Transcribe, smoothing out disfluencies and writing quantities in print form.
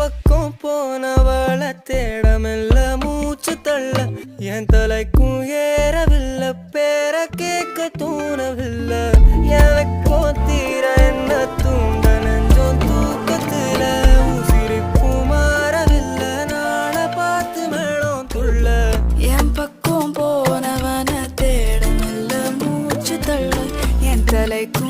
பக்கம் போனவள தேடமில்ல மூச்சு தள்ள என் தலைக்கும் ஏறவில்லை பேர கேட்க தோணவில்லை எனக்கும் தீர என்ன தூண்ட நெஞ்சோம் தூக்கத்துல உசிரிப்பு மாறவில்லை நாள பார்த்து மேளம் துள்ள என் பக்கம் போனவன தேடமில்ல மூச்சு தள்ள என் தலைக்கும்